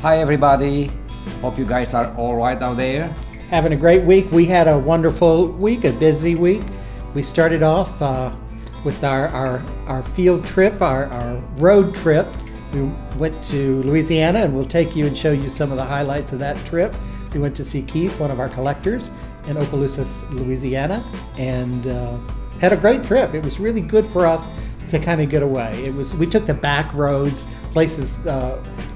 Hi everybody, hope you guys are all right out there. Having a great week. We had a wonderful week, a busy week. We started off with our field trip, our road trip. We went to Louisiana, and we'll take you and show you some of the highlights of that trip. We went to see Keith, one of our collectors, in Opelousas, Louisiana, and had a great trip. It was really good for us to kind of get away. We took the back roads, places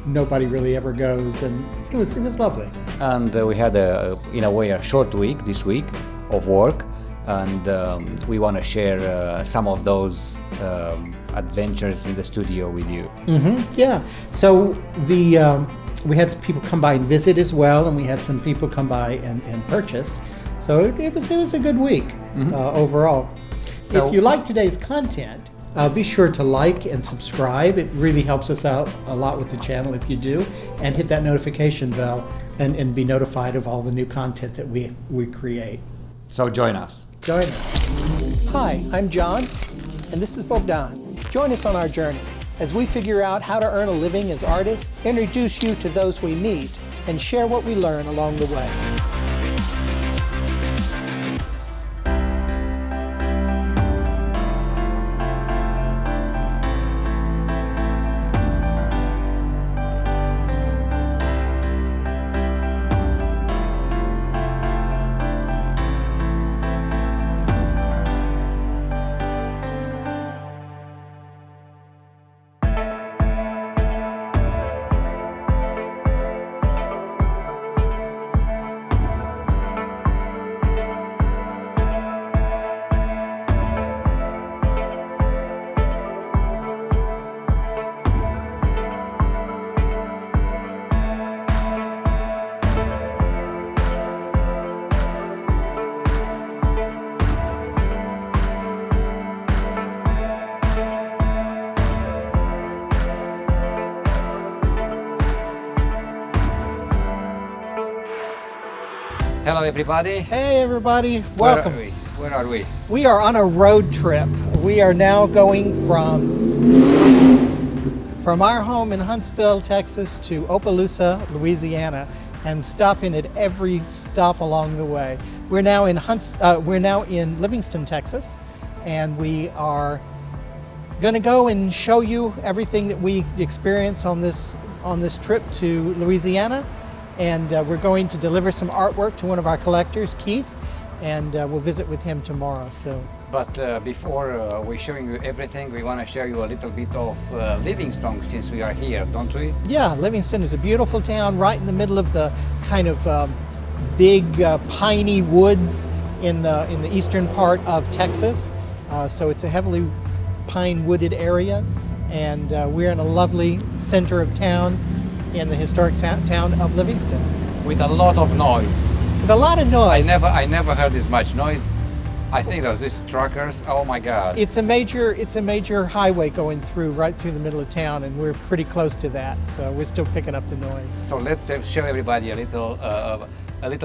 nobody really ever goes, and it was lovely. And we had in a way a short week this week of work, and we want to share some of those adventures in the studio with you. Yeah. So we had some people come by and visit as well, and we had some people come by and purchase. So it was a good week overall. So if you like today's content, be sure to like and subscribe. It really helps us out a lot with the channel if you do. And hit that notification bell and be notified of all the new content that we create. So join us. Join us. Hi, I'm John, and this is Bogdan. Join us on our journey as we figure out how to earn a living as artists, introduce you to those we meet, and share what we learn along the way. Hello everybody. Hey everybody, welcome. Where are we? We are on a road trip. We are now going from our home in Huntsville, Texas to Opelousas, Louisiana, and stopping at every stop along the way. We're now in Livingston, Texas, and we are going to go and show you everything that we experience on this trip to Louisiana. And we're going to deliver some artwork to one of our collectors, Keith, and we'll visit with him tomorrow. But before we're showing you everything, we want to show you a little bit of Livingston since we are here, don't we? Yeah, Livingston is a beautiful town right in the middle of the kind of big piney woods in the eastern part of Texas. So it's a heavily pine wooded area, and we're in a lovely center of town in the historic town of Livingston. With a lot of noise. With a lot of noise. I never heard this much noise. I think there's these truckers. Oh my God! It's a major highway going right through the middle of town, and we're pretty close to that. So we're still picking up the noise. So let's show everybody a little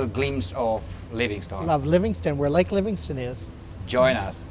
glimpse of Livingston. Love Livingston, where Lake Livingston is. Join us.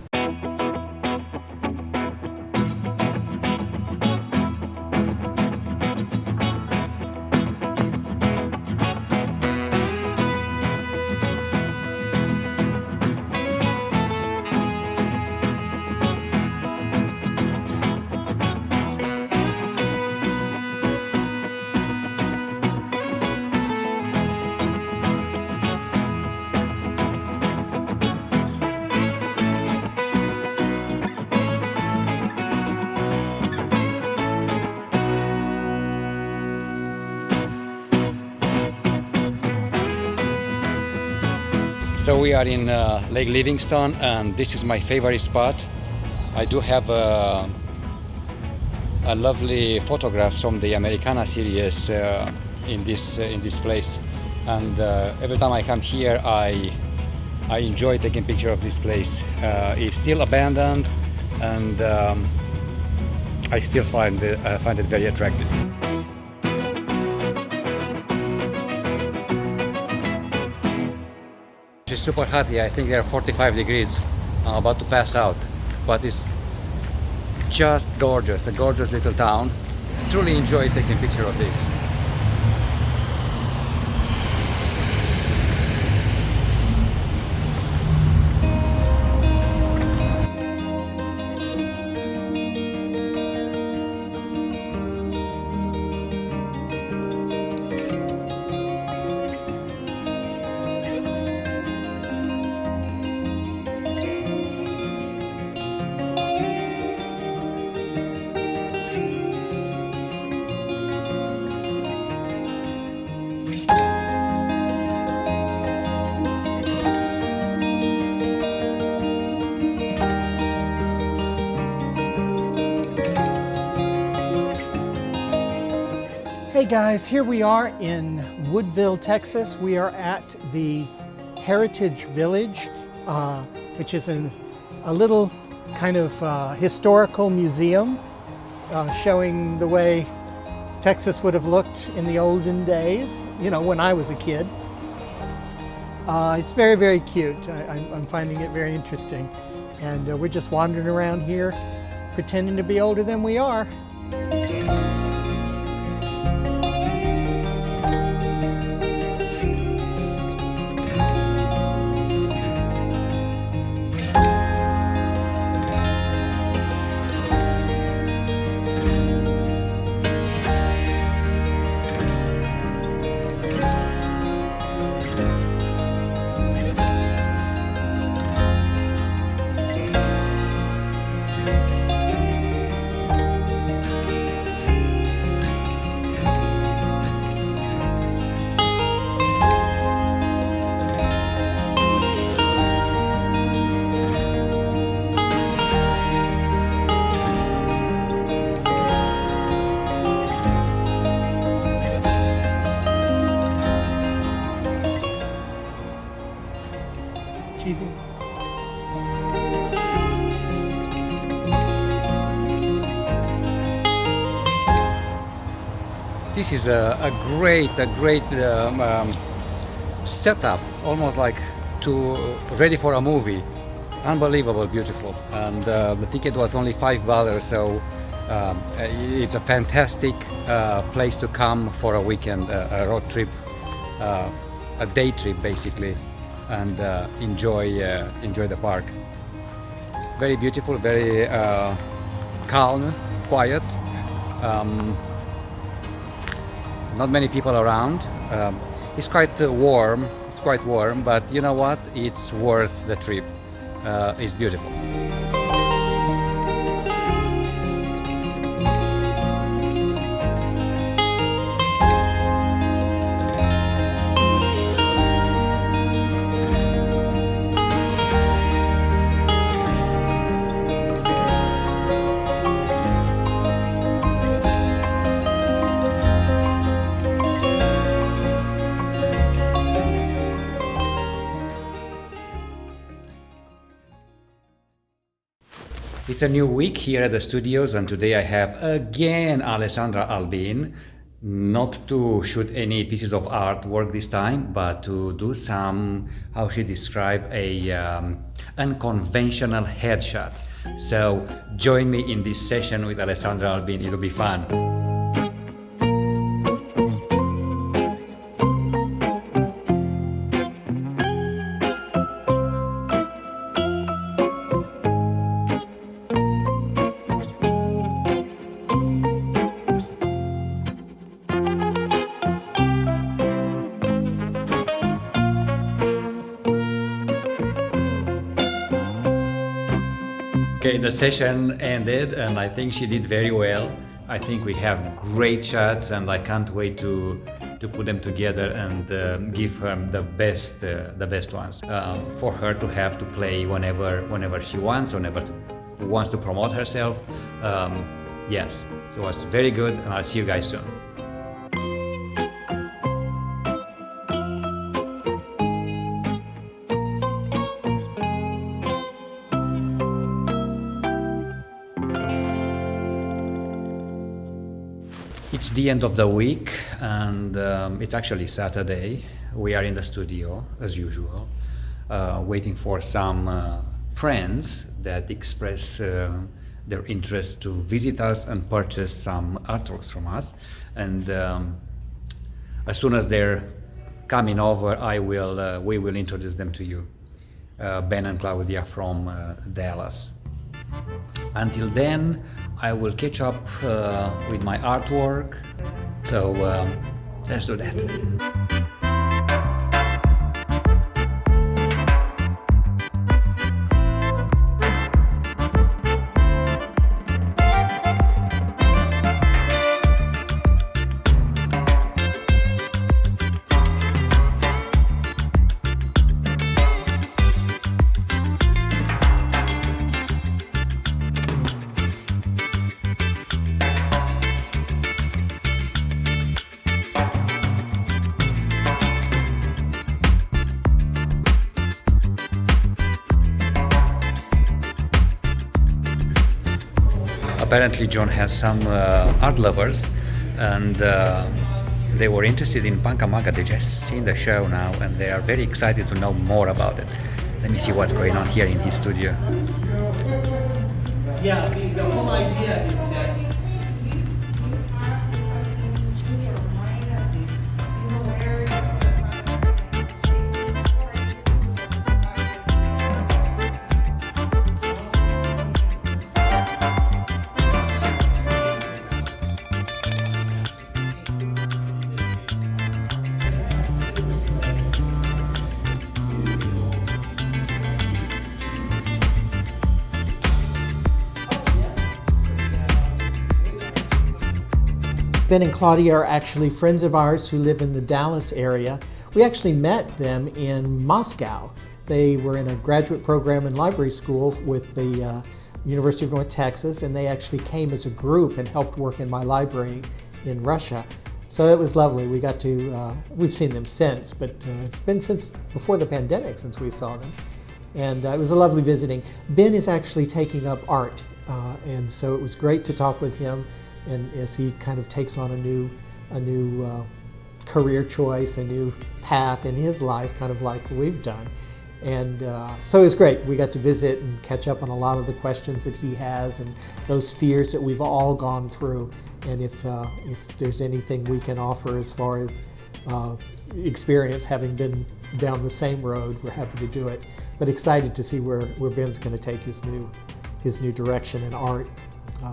So we are in Lake Livingston, and this is my favorite spot. I do have a lovely photographs from the Americana series in this place, and every time I come here, I enjoy taking picture of this place. It's still abandoned, and I still find it very attractive. It's super hot here. I think there are 45 degrees. I'm about to pass out, but it's just gorgeous, a gorgeous little town. Truly enjoy taking a picture of this. guys, here we are in Woodville, Texas. We are at the Heritage Village, which is a little kind of historical museum showing the way Texas would have looked in the olden days, you know, when I was a kid. It's very, very cute. I'm finding it very interesting. And we're just wandering around here pretending to be older than we are. This is a great setup, almost like ready for a movie. Unbelievable, beautiful, and the ticket was only $5, so it's a fantastic place to come for a weekend, a road trip, a day trip basically, and enjoy the park. Very beautiful, very calm, quiet. Not many people around. It's quite warm. It's quite warm, but you know what? It's worth the trip. It's beautiful. It's a new week here at the studios, and today I have again Alessandra Albin, not to shoot any pieces of artwork this time, but to do some, how she described, a unconventional headshot. So join me in this session with Alessandra Albin, it'll be fun. Okay, the session ended and I think she did very well. I think we have great shots and I can't wait to put them together and give her the best ones. For her to have to play whenever she wants, whenever wants to promote herself. Yes, so it's very good and I'll see you guys soon. It's the end of the week and it's actually Saturday. We are in the studio as usual, waiting for some friends that express their interest to visit us and purchase some artworks from us. And as soon as they're coming over, we will introduce them to you. Ben and Claudia from Dallas. Until then, I will catch up with my artwork. So let's do that. apparently John has some art lovers, and they were interested in Pankamaka. They just seen the show now, and they are very excited to know more about it. Let me see what's going on here in his studio. Yeah, the whole idea is that Ben and Claudia are actually friends of ours who live in the Dallas area. We actually met them in Moscow. They were in a graduate program in library school with the University of North Texas, and they actually came as a group and helped work in my library in Russia. So it was lovely. We got to, we've seen them since, but it's been since before the pandemic since we saw them. And it was a lovely visiting. Ben is actually taking up art, and so it was great to talk with him. And as he kind of takes on a new career choice, a new path in his life, kind of like we've done. And so it was great. We got to visit and catch up on a lot of the questions that he has and those fears that we've all gone through. And if there's anything we can offer as far as experience, having been down the same road, we're happy to do it. But excited to see where Ben's going to take his new direction in art.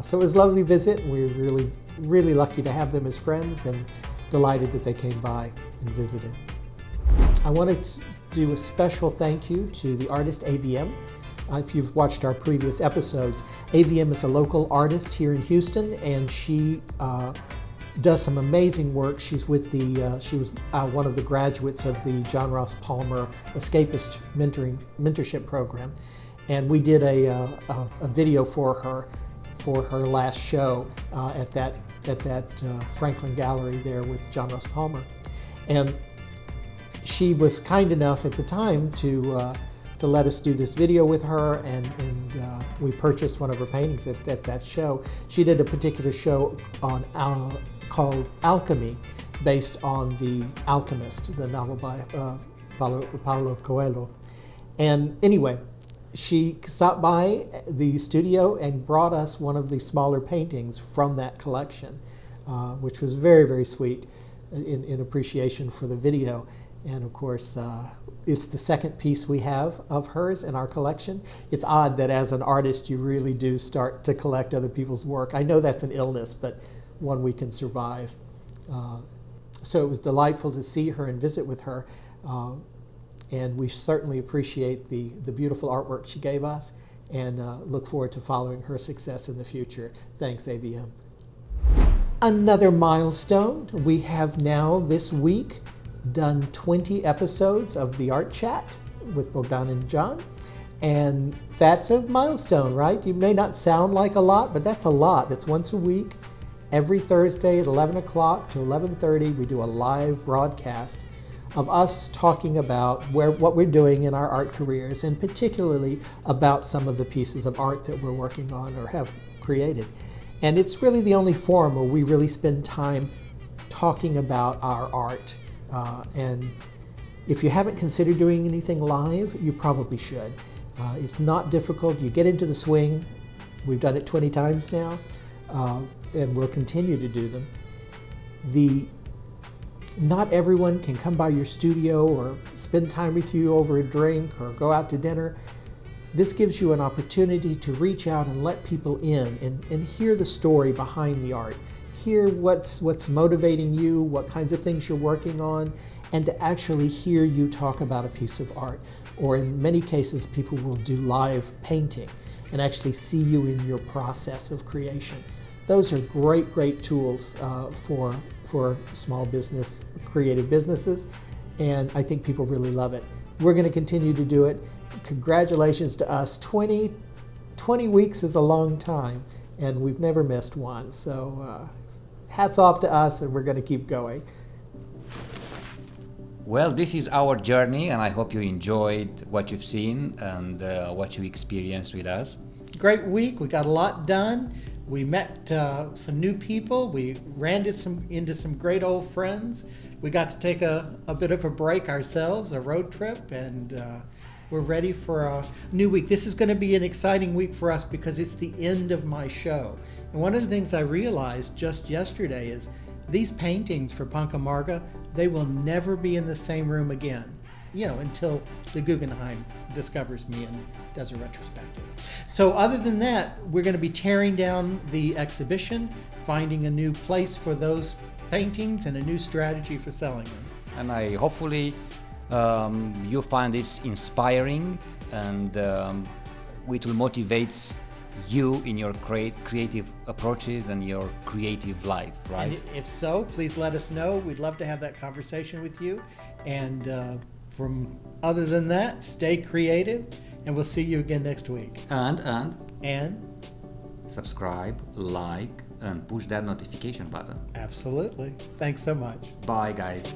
So it was a lovely visit. We're really lucky to have them as friends and delighted that they came by and visited. I wanted to do a special thank you to the artist AVM. If you've watched our previous episodes, AVM is a local artist here in Houston, and she does some amazing work. She's with she was one of the graduates of the John Ross Palmer Escapist Mentorship Program, and we did a video for her last show at that Franklin Gallery there with John Ross Palmer. And she was kind enough at the time to let us do this video with her, and we purchased one of her paintings at that show. She did a particular show on called Alchemy, based on The Alchemist, the novel by Paulo Coelho. And anyway, she stopped by the studio and brought us one of the smaller paintings from that collection, which was very, very sweet in appreciation for the video. And of course, it's the second piece we have of hers in our collection. It's odd that as an artist, you really do start to collect other people's work. I know that's an illness, but one we can survive. So it was delightful to see her and visit with her. And we certainly appreciate the beautiful artwork she gave us, and look forward to following her success in the future. Thanks, AVM. Another milestone. We have now this week done 20 episodes of the Art Chat with Bogdan and John. And that's a milestone, right? You may not sound like a lot, but that's a lot. That's once a week. Every Thursday at 11 o'clock to 11:30, we do a live broadcast of us talking about what we're doing in our art careers, and particularly about some of the pieces of art that we're working on or have created. And it's really the only forum where we really spend time talking about our art. And if you haven't considered doing anything live, you probably should. It's not difficult. You get into the swing. We've done it 20 times now, and we'll continue to do them. Not everyone can come by your studio or spend time with you over a drink or go out to dinner. This gives you an opportunity to reach out and let people in and hear the story behind the art. Hear what's motivating you, what kinds of things you're working on, and to actually hear you talk about a piece of art. Or in many cases, people will do live painting and actually see you in your process of creation. Those are great tools for small business, creative businesses, and I think people really love it. We're going to continue to do it. Congratulations to us. 20 weeks is a long time, and we've never missed one. So hats off to us, and we're going to keep going. Well, this is our journey, and I hope you enjoyed what you've seen and what you experienced with us. Great week. We got a lot done. We met some new people. We ran into some great old friends. We got to take a bit of a break ourselves, a road trip, and we're ready for a new week. This is going to be an exciting week for us because it's the end of my show. And one of the things I realized just yesterday is these paintings for Pancamarga, they will never be in the same room again, until the Guggenheim discovers me and does a retrospective. So other than that, we're going to be tearing down the exhibition, finding a new place for those paintings and a new strategy for selling them. And I hopefully you find this inspiring, and it will motivate you in your creative approaches and your creative life, right? And if so, please let us know. We'd love to have that conversation with you. And other than that, stay creative, and we'll see you again next week. And subscribe, like, and push that notification button. Absolutely. Thanks so much. Bye, guys.